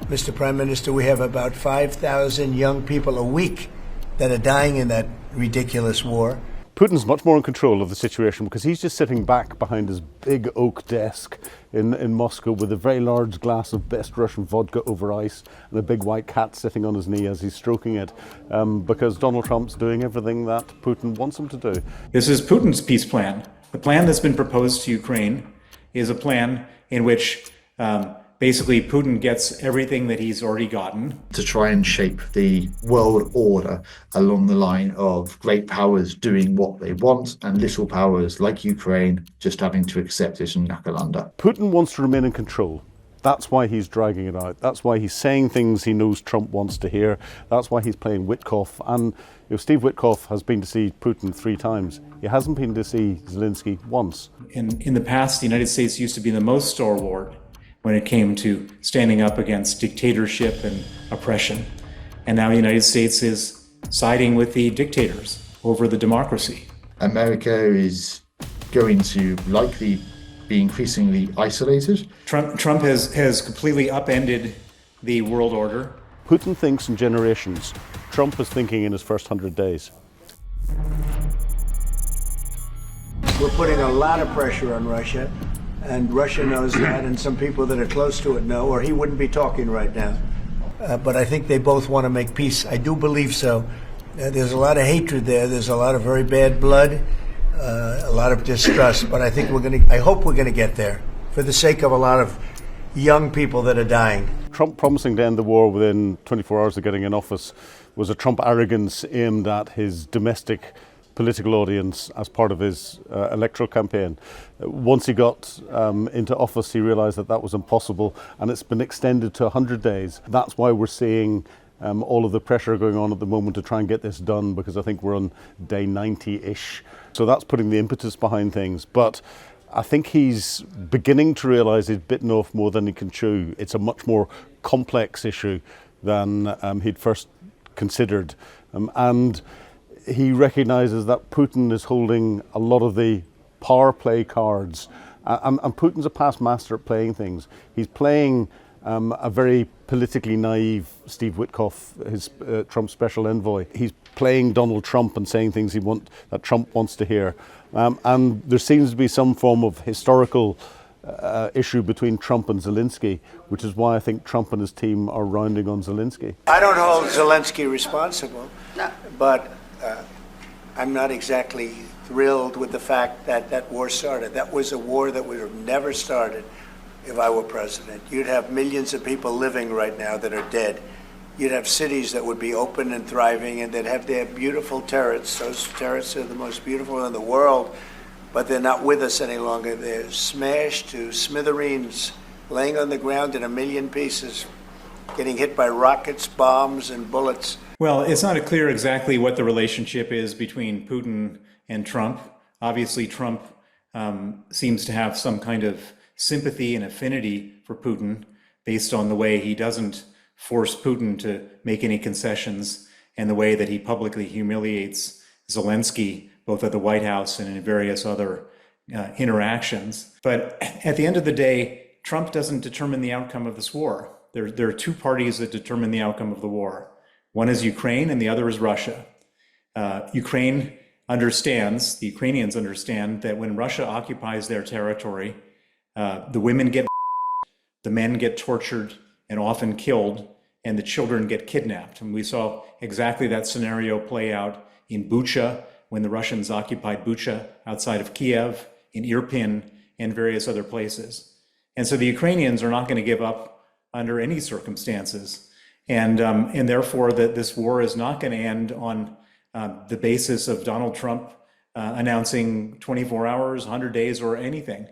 Mr. Prime Minister, we have about 5,000 young people a week that are dying in that ridiculous war. Putin's much more in control of the situation because he's just sitting back behind his big oak desk in Moscow with a very large glass of best Russian vodka over ice and a big white cat sitting on his knee as he's stroking it, because Donald Trump's doing everything that Putin wants him to do. This is Putin's peace plan. The plan that's been proposed to Ukraine is a plan in which basically Putin gets everything that he's already gotten. To try and shape the world order along the line of great powers doing what they want and little powers like Ukraine just having to accept it and knuckle under. Putin wants to remain in control. That's why he's dragging it out. That's why he's saying things he knows Trump wants to hear. That's why he's playing Witkoff. And Steve Witkoff has been to see Putin 3 times. He hasn't been to see Zelensky once. In the past, the United States used to be the most stalwart when it came to standing up against dictatorship and oppression. And now the United States is siding with the dictators over the democracy. America is going to likely be increasingly isolated. Trump has completely upended the world order. Putin thinks in generations. Trump is thinking in his first 100 days. We're putting a lot of pressure on Russia, and Russia knows that, and some people that are close to it know, or he wouldn't be talking right now. But I think they both want to make peace. I do believe so. There's a lot of hatred there. There's a lot of very bad blood, a lot of distrust. But I think I hope we're going to get there for the sake of a lot of young people that are dying. Trump promising to end the war within 24 hours of getting in office was a Trump arrogance aimed at his domestic political audience as part of his electoral campaign. Once he got into office, he realised that was impossible, and it's been extended to 100 days. That's why we're seeing all of the pressure going on at the moment to try and get this done, because I think we're on day 90-ish. So that's putting the impetus behind things. But I think he's beginning to realise he's bitten off more than he can chew. It's a much more complex issue than he'd first considered. And he recognises that Putin is holding a lot of the power play cards. And Putin's a past master at playing things. He's playing a very politically naive Steve Witkoff, his Trump special envoy. He's playing Donald Trump and saying things that Trump wants to hear. And there seems to be some form of historical issue between Trump and Zelensky, which is why I think Trump and his team are rounding on Zelensky. I don't hold Zelensky responsible, but I'm not exactly thrilled with the fact that that war started. That was a war that would have never started if I were president. You'd have millions of people living right now that are dead. You'd have cities that would be open and thriving, and they'd have their beautiful turrets. Those turrets are the most beautiful in the world, but they're not with us any longer. They're smashed to smithereens, laying on the ground in a million pieces, getting hit by rockets, bombs, and bullets. Well, it's not clear exactly what the relationship is between Putin and Trump. Obviously, Trump seems to have some kind of sympathy and affinity for Putin based on the way he doesn't force Putin to make any concessions and the way that he publicly humiliates Zelensky, both at the White House and in various other interactions. But at the end of the day, Trump doesn't determine the outcome of this war. There are 2 parties that determine the outcome of the war. One is Ukraine and the other is Russia. The Ukrainians understand that when Russia occupies their territory, the women get, the men get tortured and often killed, and the children get kidnapped. And we saw exactly that scenario play out in Bucha when the Russians occupied Bucha outside of Kiev, in Irpin, and various other places. And so the Ukrainians are not going to give up under any circumstances. And therefore, this war is not going to end on the basis of Donald Trump announcing 24 hours, 100 days, or anything.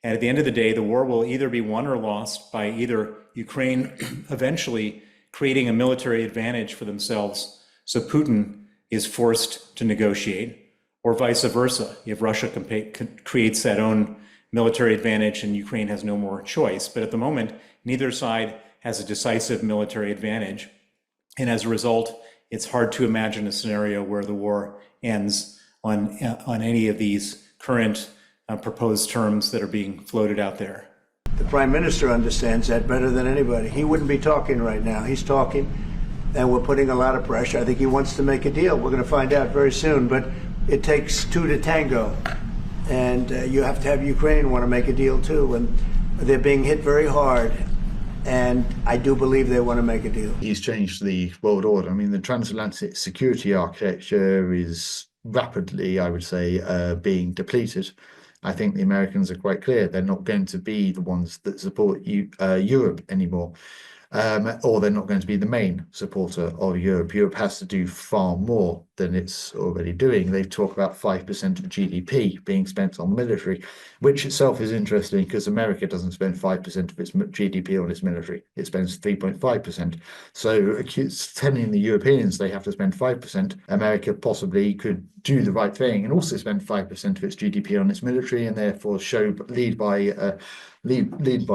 And at the end of the day, the war will either be won or lost by either Ukraine eventually creating a military advantage for themselves, so Putin is forced to negotiate, or vice versa. If Russia creates that own military advantage and Ukraine has no more choice. But at the moment, neither side has a decisive military advantage. And as a result, it's hard to imagine a scenario where the war ends on any of these current proposed terms that are being floated out there. The Prime Minister understands that better than anybody. He wouldn't be talking right now. He's talking, and we're putting a lot of pressure. I think he wants to make a deal. We're going to find out very soon, but it takes two to tango. And you have to have Ukraine want to make a deal too. And they're being hit very hard. And I do believe they want to make a deal. He's changed the world order. I mean, the transatlantic security architecture is rapidly, I would say, being depleted. I think the Americans are quite clear they're not going to be the ones that support Europe anymore. Or they're not going to be the main supporter of Europe. Europe has to do far more than it's already doing. They talk about 5% of GDP being spent on military, which itself is interesting because America doesn't spend 5% of its GDP on its military. It spends 3.5%. So it's telling the Europeans they have to spend 5%. America possibly could do the right thing and also spend 5% of its GDP on its military and therefore lead by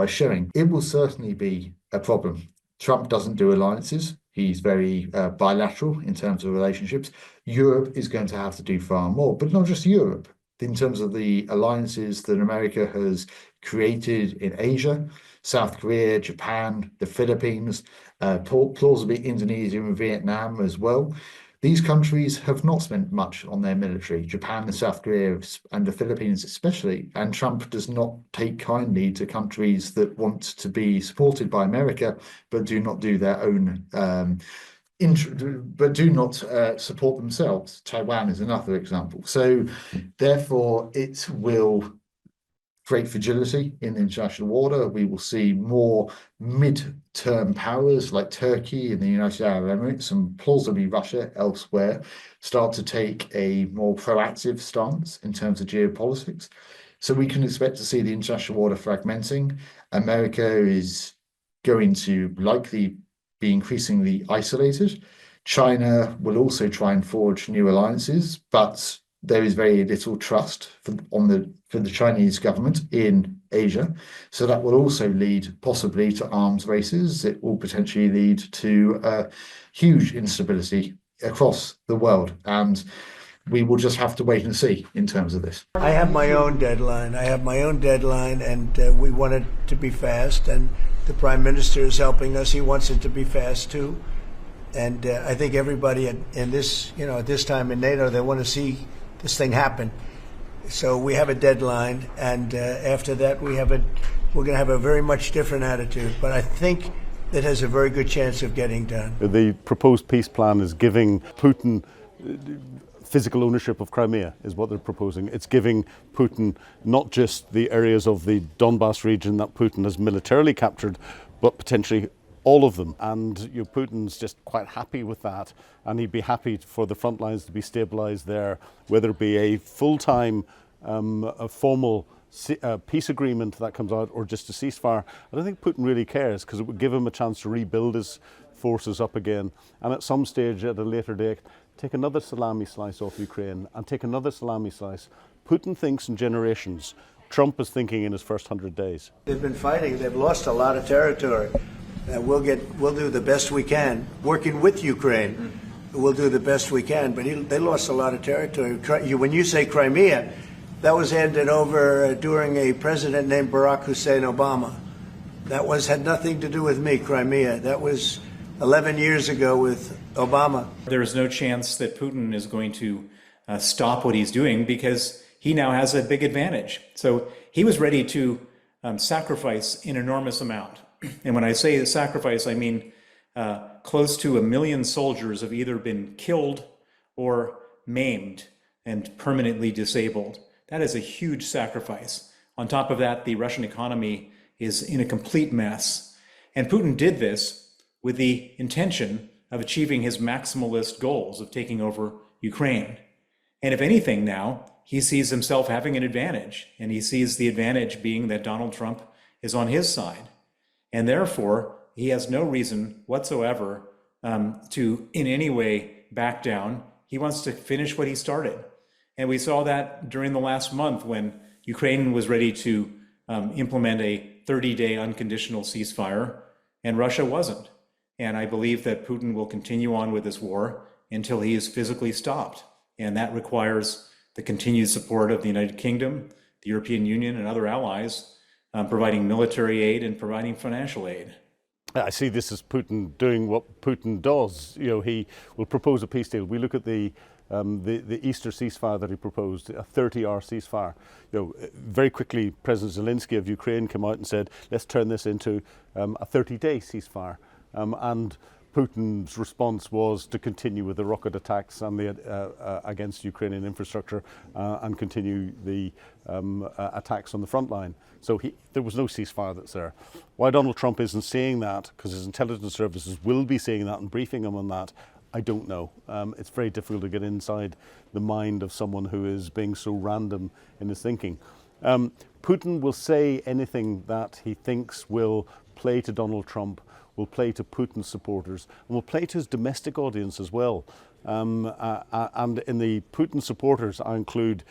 showing. It will certainly be a problem. Trump doesn't do alliances. He's very bilateral in terms of relationships. Europe is going to have to do far more, but not just Europe. In terms of the alliances that America has created in Asia, South Korea, Japan, the Philippines, plausibly Indonesia and Vietnam as well. These countries have not spent much on their military, Japan and South Korea and the Philippines especially, and Trump does not take kindly to countries that want to be supported by America but do not do their own support themselves. Taiwan is another example. So therefore it will create fragility in the international order. We will see more mid-term powers like Turkey and the United Arab Emirates and plausibly Russia elsewhere start to take a more proactive stance in terms of geopolitics. So we can expect to see the international order fragmenting. America is going to likely be increasingly isolated. China will also try and forge new alliances, but there is very little trust for the Chinese government in Asia. So that will also lead possibly to arms races. It will potentially lead to huge instability across the world. And we will just have to wait and see in terms of this. I have my own deadline. And we want it to be fast. And the Prime Minister is helping us. He wants it to be fast too. And I think everybody in this, at this time in NATO, they want to see this thing happen. So we have a deadline, and after that we're going to have a very much different attitude. But I think it has a very good chance of getting done. The proposed peace plan is giving Putin physical ownership of Crimea, is what they're proposing. It's giving Putin not just the areas of the Donbass region that Putin has militarily captured, but potentially all of them. And Putin's just quite happy with that, and he'd be happy for the front lines to be stabilized there, whether it be a full-time, a formal peace agreement that comes out or just a ceasefire. I don't think Putin really cares, because it would give him a chance to rebuild his forces up again, and at some stage at a later date take another salami slice off Ukraine and take another salami slice. Putin thinks in generations. Trump is thinking in his first 100 days. They've been fighting. They've lost a lot of territory. We'll do the best we can, working with Ukraine. We'll do the best we can, but they lost a lot of territory. When you say Crimea, that was handed over during a president named Barack Hussein Obama. That had nothing to do with me, Crimea. That was 11 years ago with Obama. There is no chance that Putin is going to stop what he's doing because he now has a big advantage. So he was ready to sacrifice an enormous amount. And when I say sacrifice, I mean close to 1 million soldiers have either been killed or maimed and permanently disabled. That is a huge sacrifice. On top of that, the Russian economy is in a complete mess. And Putin did this with the intention of achieving his maximalist goals of taking over Ukraine. And if anything now, he sees himself having an advantage, and he sees the advantage being that Donald Trump is on his side. And therefore, he has no reason whatsoever to in any way back down. He wants to finish what he started. And we saw that during the last month when Ukraine was ready to implement a 30-day unconditional ceasefire, and Russia wasn't. And I believe that Putin will continue on with this war until he is physically stopped. And that requires the continued support of the United Kingdom, the European Union, and other allies providing military aid and providing financial aid. I see this as Putin doing what Putin does. You know, he will propose a peace deal. We look at the Easter ceasefire that he proposed, a 30-hour ceasefire. You know, very quickly, President Zelensky of Ukraine came out and said, let's turn this into a 30-day ceasefire. And Putin's response was to continue with the rocket attacks and the against Ukrainian infrastructure and continue the attacks on the front line. So there was no ceasefire that's there. Why Donald Trump isn't seeing that, because his intelligence services will be seeing that and briefing him on that, I don't know. It's very difficult to get inside the mind of someone who is being so random in his thinking. Putin will say anything that he thinks will play to Donald Trump, will play to Putin's supporters, and will play to his domestic audience as well. And in the Putin supporters, I include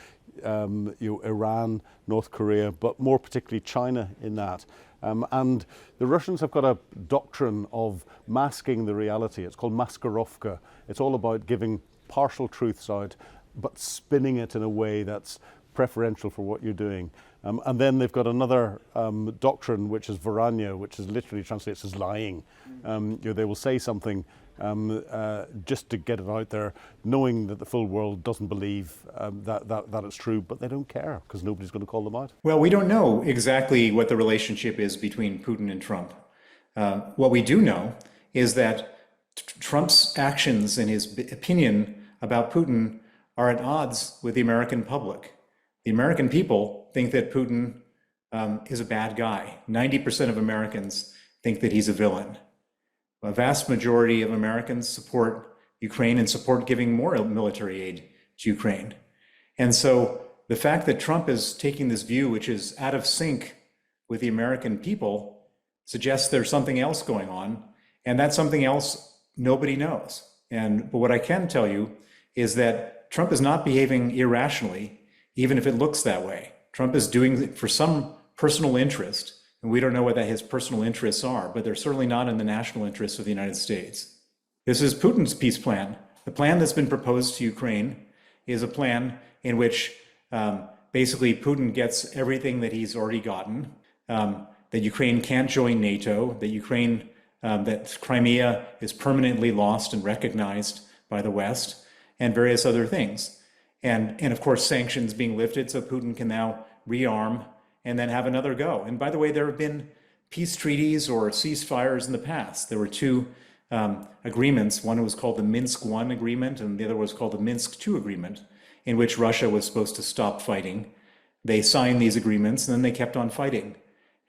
Iran, North Korea, but more particularly China in that. And the Russians have got a doctrine of masking the reality. It's called maskirovka. It's all about giving partial truths out, but spinning it in a way that's preferential for what you're doing. And then they've got another doctrine, which is varanya, which is literally translates as lying. They will say something just to get it out there, knowing that the full world doesn't believe that it's true, but they don't care because nobody's going to call them out. Well, we don't know exactly what the relationship is between Putin and Trump. What we do know is that Trump's actions and his opinion about Putin are at odds with the American public. The American people think that Putin is a bad guy. 90% of Americans think that he's a villain. A vast majority of Americans support Ukraine and support giving more military aid to Ukraine. And so the fact that Trump is taking this view, which is out of sync with the American people, suggests there's something else going on, and that something else nobody knows. But what I can tell you is that Trump is not behaving irrationally, even if it looks that way. Trump is doing it for some personal interest, and we don't know what his personal interests are, but they're certainly not in the national interests of the United States. This is Putin's peace plan. The plan that's been proposed to Ukraine is a plan in which basically Putin gets everything that he's already gotten, that Ukraine can't join NATO, that Crimea is permanently lost and recognized by the West, and various other things. And of course, sanctions being lifted so Putin can now rearm and then have another go. And by the way, there have been peace treaties or ceasefires in the past. There were two agreements. One was called the Minsk I agreement, and the other was called the Minsk II agreement, in which Russia was supposed to stop fighting. They signed these agreements, and then they kept on fighting.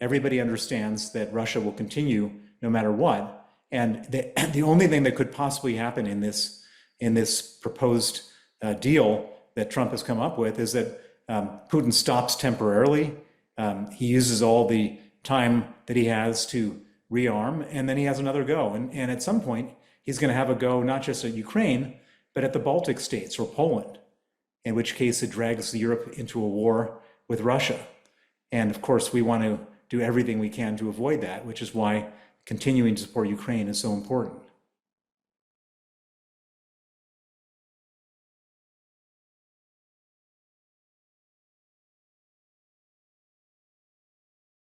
Everybody understands that Russia will continue no matter what. And the only thing that could possibly happen in this proposed deal that Trump has come up with is that Putin stops temporarily. He uses all the time that he has to rearm, and then he has another go. And at some point, he's going to have a go not just at Ukraine, but at the Baltic states or Poland, in which case it drags Europe into a war with Russia. And of course, we want to do everything we can to avoid that, which is why continuing to support Ukraine is so important.